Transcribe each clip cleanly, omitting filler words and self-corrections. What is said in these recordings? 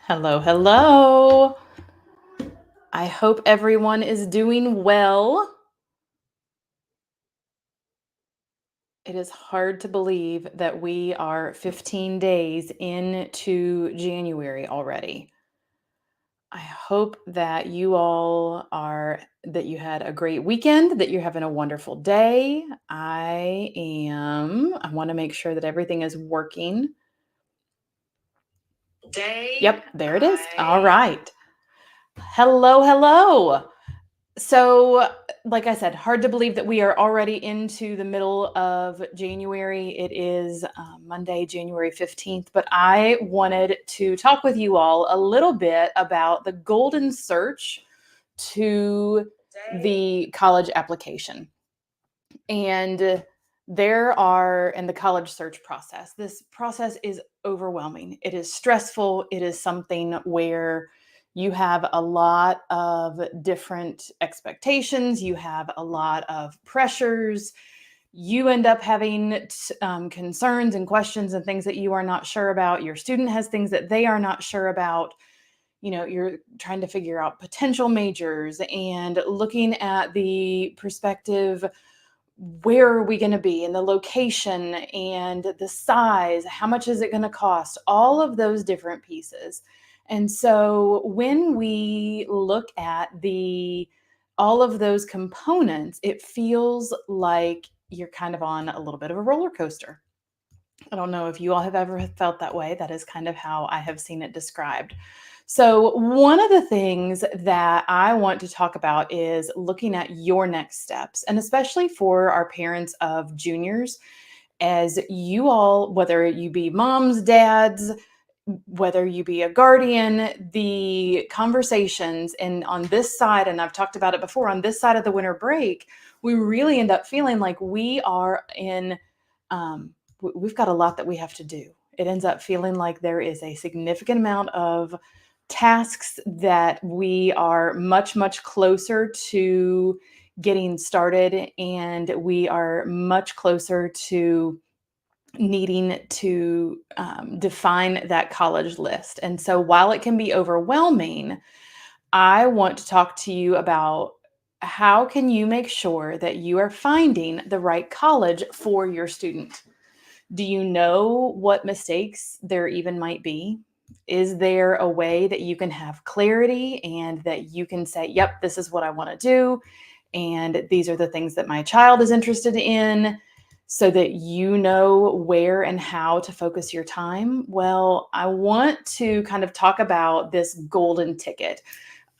Hello, hello. I hope everyone is doing well. It is hard to believe that we are 15 days into January already. I hope that that you had a great weekend, that you're having a wonderful day. I want to make sure that everything is working. Yep, there it is. All right. Hello, hello. So, like I said, hard to believe that we are already into the middle of January. It is Monday, January 15th, but I wanted to talk with you all a little bit about the golden search to the college application. And in the college search process, this process is overwhelming. It is stressful. It is something where you have a lot of different expectations, you have a lot of pressures. You end up having concerns and questions and things that you are not sure about. Your student has things that they are not sure about. You're trying to figure out potential majors and looking at the perspective, where are we going to be, and the location and the size, how much is it going to cost, all of those different pieces. And so when we look at the all of those components, it feels like you're kind of on a little bit of a roller coaster. I don't know if you all have ever felt that way. That is kind of how I have seen it described. So, one of the things that I want to talk about is looking at your next steps, and especially for our parents of juniors, as you all, whether you be moms, dads, whether you be a guardian, the conversations, and on this side, and I've talked about it before, on this side of the winter break, we really end up feeling like we are in, we've got a lot that we have to do. It ends up feeling like there is a significant amount of tasks that we are much, much closer to getting started, and we are much closer to needing to define that college list. And so while it can be overwhelming, I want to talk to you about how can you make sure that you are finding the right college for your student. Do you know what mistakes there even might be? Is there a way that you can have clarity and that you can say, yep, this is what I want to do, and these are the things that my child is interested in, so that you know where and how to focus your time? Well, I want to kind of talk about this golden ticket.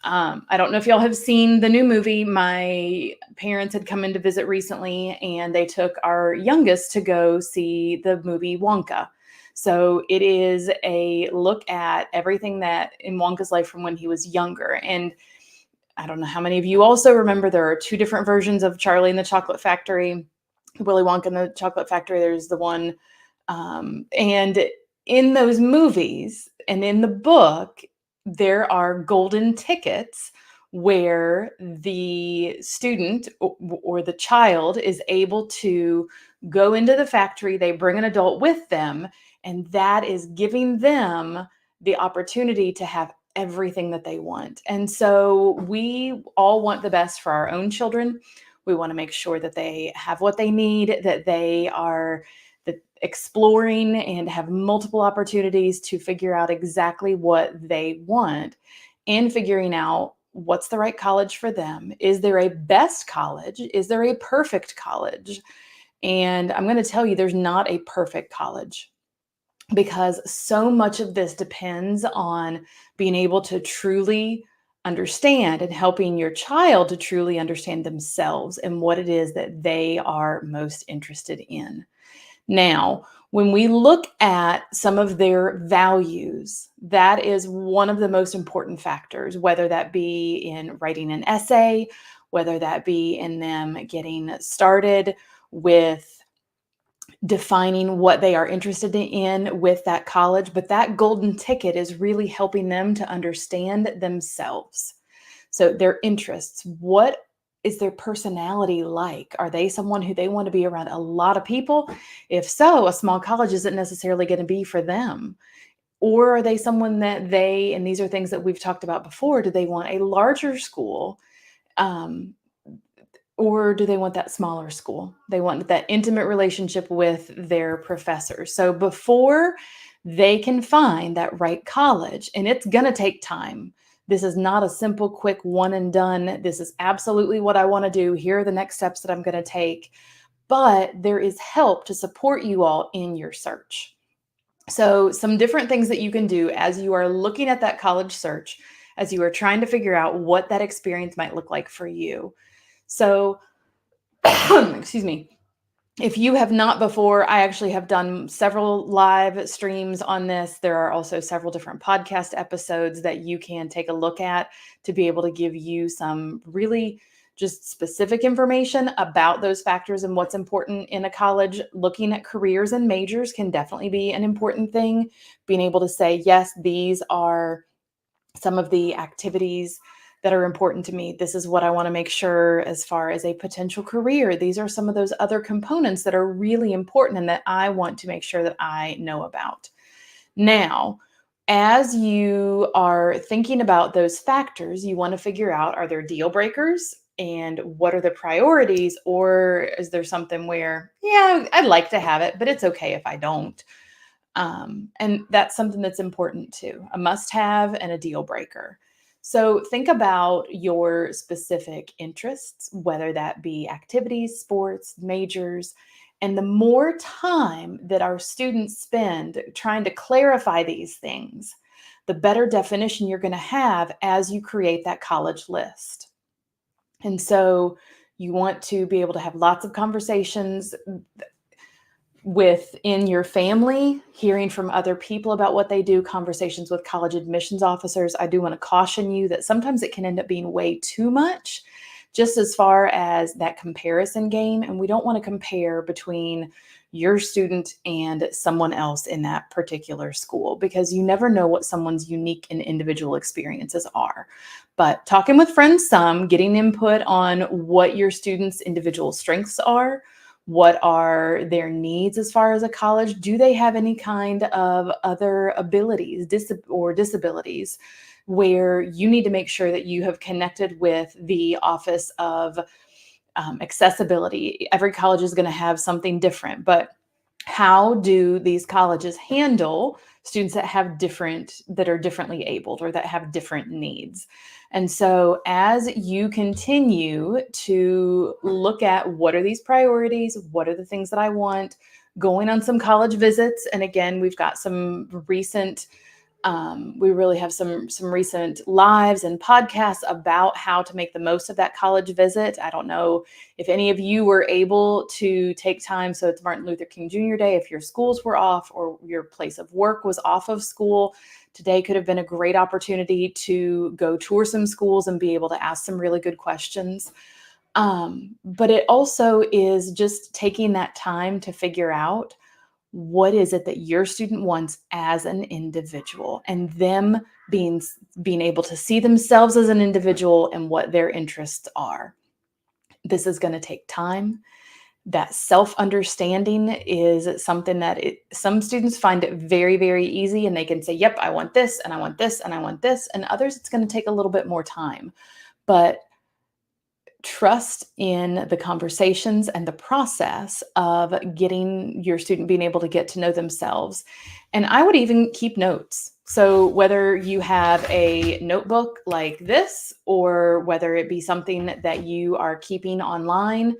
I don't know if y'all have seen the new movie. My parents had come in to visit recently, and they took our youngest to go see the movie Wonka. So it is a look at everything that in Wonka's life from when he was younger. And I don't know how many of you also remember, there are two different versions of Charlie and the Chocolate Factory, Willy Wonka and the Chocolate Factory. There's the one, and in those movies and in the book, there are golden tickets where the student or the child is able to go into the factory. They bring an adult with them, and that is giving them the opportunity to have everything that they want. And so we all want the best for our own children. We want to make sure that they have what they need, that they are exploring and have multiple opportunities to figure out exactly what they want, and figuring out what's the right college for them. Is there a best college? Is there a perfect college? And I'm going to tell you, there's not a perfect college, because so much of this depends on being able to truly understand and helping your child to truly understand themselves and what it is that they are most interested in. Now, when we look at some of their values, that is one of the most important factors, whether that be in writing an essay, whether that be in them getting started with defining what they are interested in with that college. But that golden ticket is really helping them to understand themselves. So their interests, what is their personality like? Are they someone who they want to be around a lot of people? If so, a small college isn't necessarily going to be for them. Or are they someone that and these are things that we've talked about before, do they want a larger school? Um, or do they want that smaller school? They want that intimate relationship with their professors. So before they can find that right college, and it's going to take time. This is not a simple, quick one and done. This is absolutely what I want to do. Here are the next steps that I'm going to take. But there is help to support you all in your search. So, some different things that you can do as you are looking at that college search, as you are trying to figure out what that experience might look like for you. So, excuse me. If you have not before, I actually have done several live streams on this. There are also several different podcast episodes that you can take a look at to be able to give you some really just specific information about those factors and what's important in a college. Looking at careers and majors can definitely be an important thing. Being able to say, yes, these are some of the activities that are important to me. This is what I want to make sure as far as a potential career. These are some of those other components that are really important and that I want to make sure that I know about. Now, as you are thinking about those factors, you want to figure out, are there deal breakers and what are the priorities? Or is there something where, yeah, I'd like to have it, but it's okay if I don't. And that's something that's important too, a must have and a deal breaker. So think about your specific interests, whether that be activities, sports, majors, and the more time that our students spend trying to clarify these things, the better definition you're going to have as you create that college list. And so you want to be able to have lots of conversations within your family, hearing from other people about what they do, conversations with college admissions officers. I do want to caution you that sometimes it can end up being way too much, just as far as that comparison game. And we don't want to compare between your student and someone else in that particular school, because you never know what someone's unique and individual experiences are. But talking with friends some, getting input on what your students' individual strengths are, what are their needs as far as a college? Do they have any kind of other abilities or disabilities where you need to make sure that you have connected with the Office of Accessibility? Every college is going to have something different, but how do these colleges handle students that are differently abled or that have different needs? And so as you continue to look at what are these priorities, what are the things that I want, going on some college visits. And again, we've got some recent we really have some recent lives and podcasts about how to make the most of that college visit. I don't know if any of you were able to take time. So it's Martin Luther King Jr. Day. If your schools were off or your place of work was off of school, today could have been a great opportunity to go tour some schools and be able to ask some really good questions. But it also is just taking that time to figure out what is it that your student wants as an individual, and them being able to see themselves as an individual and what their interests are. This is going to take time. That self-understanding is something that some students find it very, very easy, and they can say, yep, I want this and I want this and I want this, and others it's going to take a little bit more time. But trust in the conversations and the process of getting your student being able to get to know themselves. And I would even keep notes. So whether you have a notebook like this, or whether it be something that you are keeping online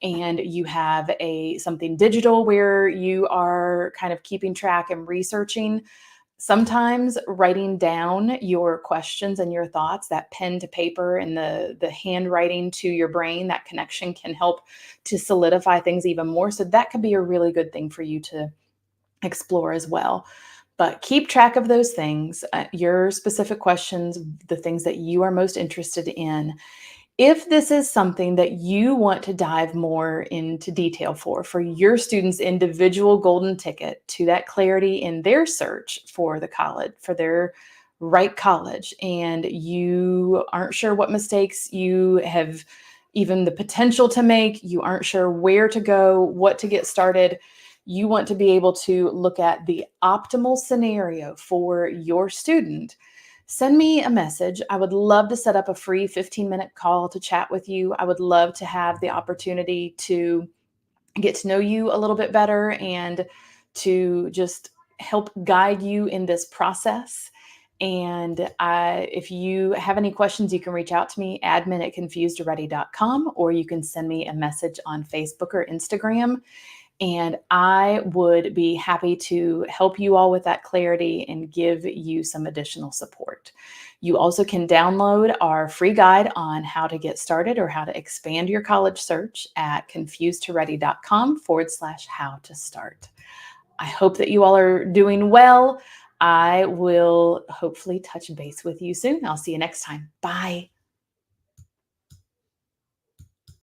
and you have something digital where you are kind of keeping track and researching, sometimes writing down your questions and your thoughts, that pen to paper and the handwriting to your brain, that connection can help to solidify things even more. So that could be a really good thing for you to explore as well. But keep track of those things, your specific questions, the things that you are most interested in. If this is something that you want to dive more into detail for your students' individual golden ticket to that clarity in their search for the college, for their right college, and you aren't sure what mistakes you have even the potential to make, you aren't sure where to go, what to get started, you want to be able to look at the optimal scenario for your student, send me a message. I would love to set up a free 15-minute call to chat with you. I would love to have the opportunity to get to know you a little bit better and to just help guide you in this process. And if you have any questions, you can reach out to me, admin@confusedready.com, or you can send me a message on Facebook or Instagram. And I would be happy to help you all with that clarity and give you some additional support. You also can download our free guide on how to get started or how to expand your college search at confusedtoready.com/how to start. I hope that you all are doing well. I will hopefully touch base with you soon. I'll see you next time. Bye.